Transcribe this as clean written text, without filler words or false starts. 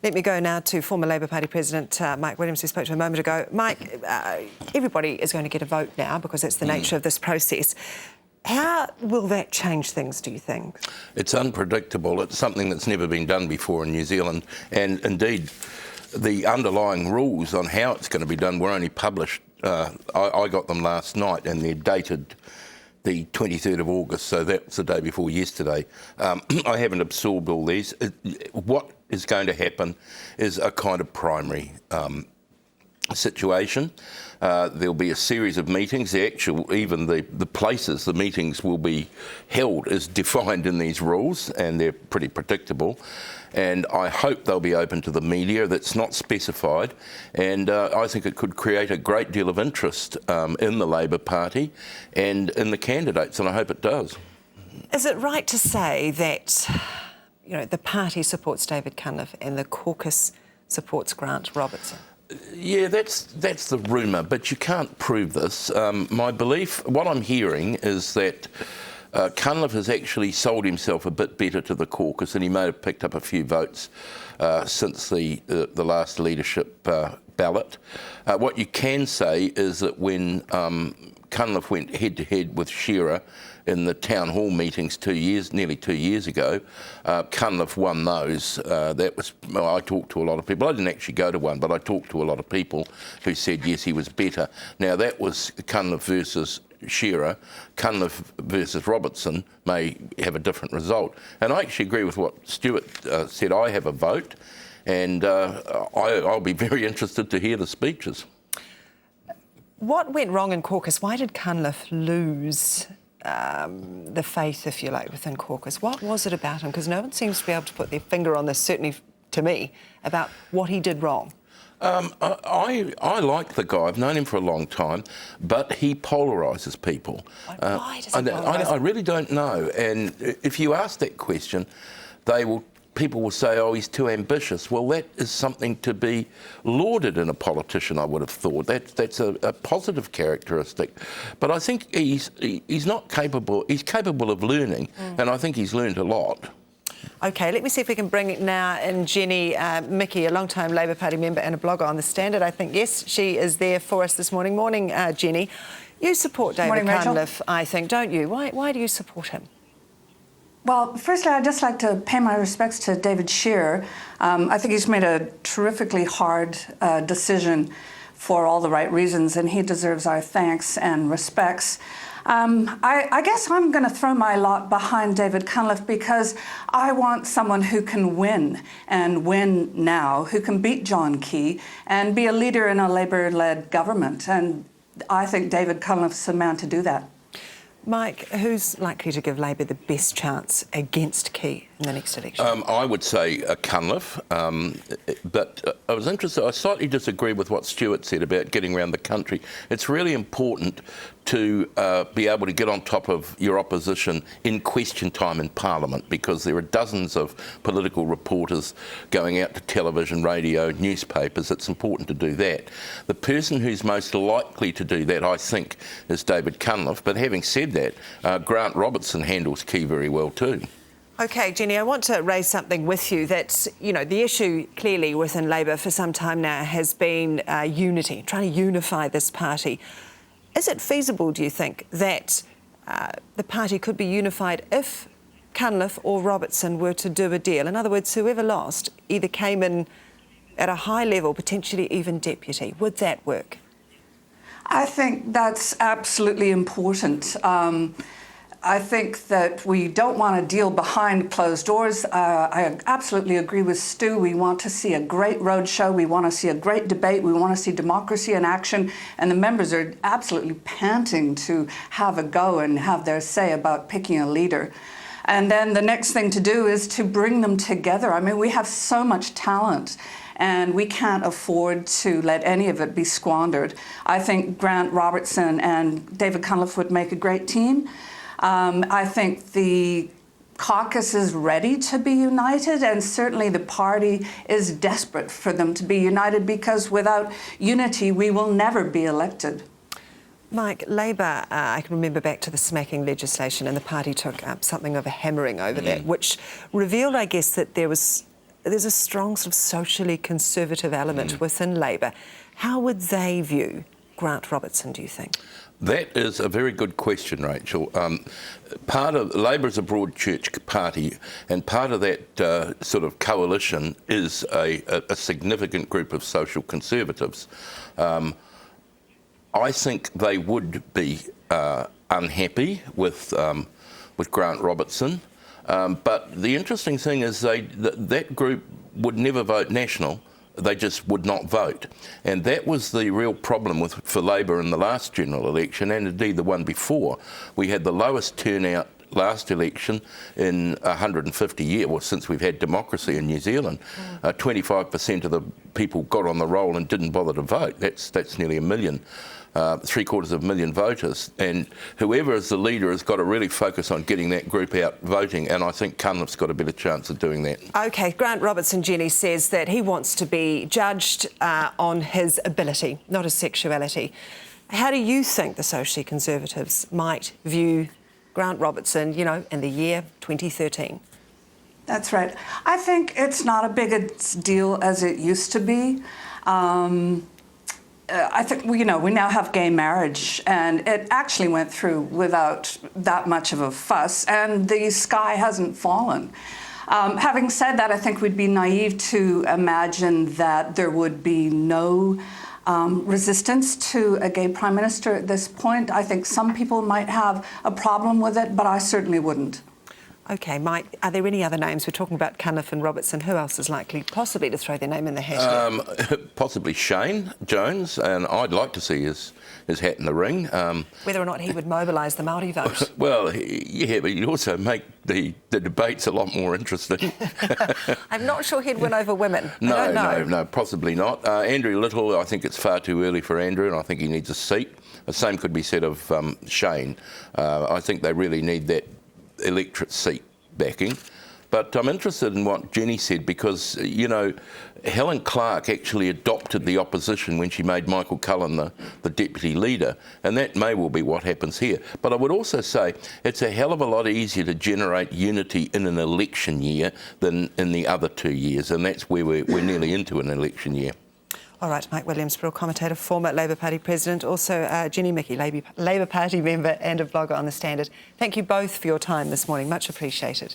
Let me go now to former Labour Party President Mike Williams, who spoke to a moment ago. Mike, everybody is going to get a vote now because that's the nature of this process. How will that change things, do you think? It's unpredictable. It's something that's never been done before in New Zealand. And indeed, the underlying rules on how it's going to be done were only published. I got them last night and they're dated the 23rd of August, so that's the day before yesterday. I haven't absorbed all these. What is going to happen is a kind of primary situation. There'll be a series of meetings. Even the places the meetings will be held is defined in these rules, and they're pretty predictable. And I hope they'll be open to the media. That's not specified, and I think it could create a great deal of interest in the Labour Party and in the candidates, and I hope it does. Is it right to say that, you know, the party supports David Cunliffe and the caucus supports Grant Robertson? Yeah, that's the rumour, but you can't prove this. My belief, what I'm hearing, is that Cunliffe has actually sold himself a bit better to the caucus, and he may have picked up a few votes since the last leadership ballot. What you can say is that when Cunliffe went head-to-head with Shearer in the town hall meetings nearly 2 years ago, Cunliffe won those. I talked to a lot of people. I didn't actually go to one, but I talked to a lot of people who said, yes, he was better. Now, that was Cunliffe versus Shearer. Cunliffe versus Robertson may have a different result. And I actually agree with what Stuart said. I have a vote, and I'll be very interested to hear the speeches. What went wrong in caucus? Why did Cunliffe lose the faith, if you like, within caucus? What was it about him? Because no one seems to be able to put their finger on this, certainly to me, about what he did wrong. I like the guy. I've known him for a long time, but he polarises people. Why does he polarize? I really don't know. And if you ask that question, people will say, oh, he's too ambitious. Well, that is something to be lauded in a politician, I would have thought. That's a positive characteristic. But I think he's not capable. He's capable of learning, and I think he's learned a lot. OK, let me see if we can bring it now in Jenny Michie, a long-time Labour Party member and a blogger on The Standard, I think. Yes, she is there for us this morning. Morning, Jenny. You support David Cunliffe, I think, don't you? Why do you support him? Well, firstly, I'd just like to pay my respects to David Shearer. I think he's made a terrifically hard decision for all the right reasons, and he deserves our thanks and respects. I guess I'm going to throw my lot behind David Cunliffe because I want someone who can win, and win now, who can beat John Key and be a leader in a Labour-led government. And I think David Cunliffe's the man to do that. Mike, who's likely to give Labour the best chance against Key in the next election? I would say Cunliffe, but I was interested. I slightly disagree with what Stuart said about getting around the country. It's really important to be able to get on top of your opposition in question time in Parliament, because there are dozens of political reporters going out to television, radio, newspapers. It's important to do that. The person who's most likely to do that, I think, is David Cunliffe. But having said that, Grant Robertson handles Key very well too. OK, Jenny, I want to raise something with you that, you know, the issue clearly within Labour for some time now has been unity, trying to unify this party. Is it feasible, do you think, that the party could be unified if Cunliffe or Robertson were to do a deal? In other words, whoever lost either came in at a high level, potentially even deputy. Would that work? I think that's absolutely important. I think that we don't want to deal behind closed doors. I absolutely agree with Stu. We want to see a great roadshow. We want to see a great debate. We want to see democracy in action. And the members are absolutely panting to have a go and have their say about picking a leader. And then the next thing to do is to bring them together. I mean, we have so much talent, and we can't afford to let any of it be squandered. I think Grant Robertson and David Cunliffe would make a great team. I think the caucus is ready to be united, and certainly the party is desperate for them to be united, because without unity we will never be elected. Mike, Labour, I can remember back to the smacking legislation, and the party took something of a hammering over that, which revealed, I guess, that there was there's a strong sort of socially conservative element within Labour. How would they view Grant Robertson, do you think? That is a very good question, Rachel. Part of Labour is a broad church party, and part of that sort of coalition is a significant group of social conservatives. I think they would be unhappy with Grant Robertson, but the interesting thing is that group would never vote National. They just would not vote. And that was the real problem for Labour in the last general election, and indeed the one before. We had the lowest turnout last election in 150 years, well, since we've had democracy in New Zealand. 25% of the people got on the roll and didn't bother to vote. That's nearly 1 million. 750,000 voters, and whoever is the leader has got to really focus on getting that group out voting, and I think Cunliffe's got a better chance of doing that. OK, Grant Robertson, Jenny, says that he wants to be judged on his ability, not his sexuality. How do you think the socially conservatives might view Grant Robertson, you know, in the year 2013? That's right. I think it's not a big a deal as it used to be. I think, we now have gay marriage, and it actually went through without that much of a fuss, and the sky hasn't fallen. Having said that, I think we'd be naive to imagine that there would be no resistance to a gay prime minister at this point. I think some people might have a problem with it, but I certainly wouldn't. OK, Mike, are there any other names? We're talking about Cunliffe and Robertson. Who else is likely possibly to throw their name in the hat? Possibly Shane Jones, and I'd like to see his hat in the ring. Whether or not he would mobilise the Māori vote. Well, yeah, but he'd also make the debates a lot more interesting. I'm not sure he'd win over women. No, possibly not. Andrew Little, I think it's far too early for Andrew, and I think he needs a seat. The same could be said of Shane. I think they really need that electorate seat backing. But I'm interested in what Jenny said because, Helen Clark actually adopted the opposition when she made Michael Cullen the deputy leader, and that may well be what happens here. But I would also say it's a hell of a lot easier to generate unity in an election year than in the other 2 years, and that's where we're nearly into an election year. All right, Mike Williams, Brill commentator, former Labour Party president, also Jenny Michie, Labour Party member and a blogger on The Standard. Thank you both for your time this morning. Much appreciated.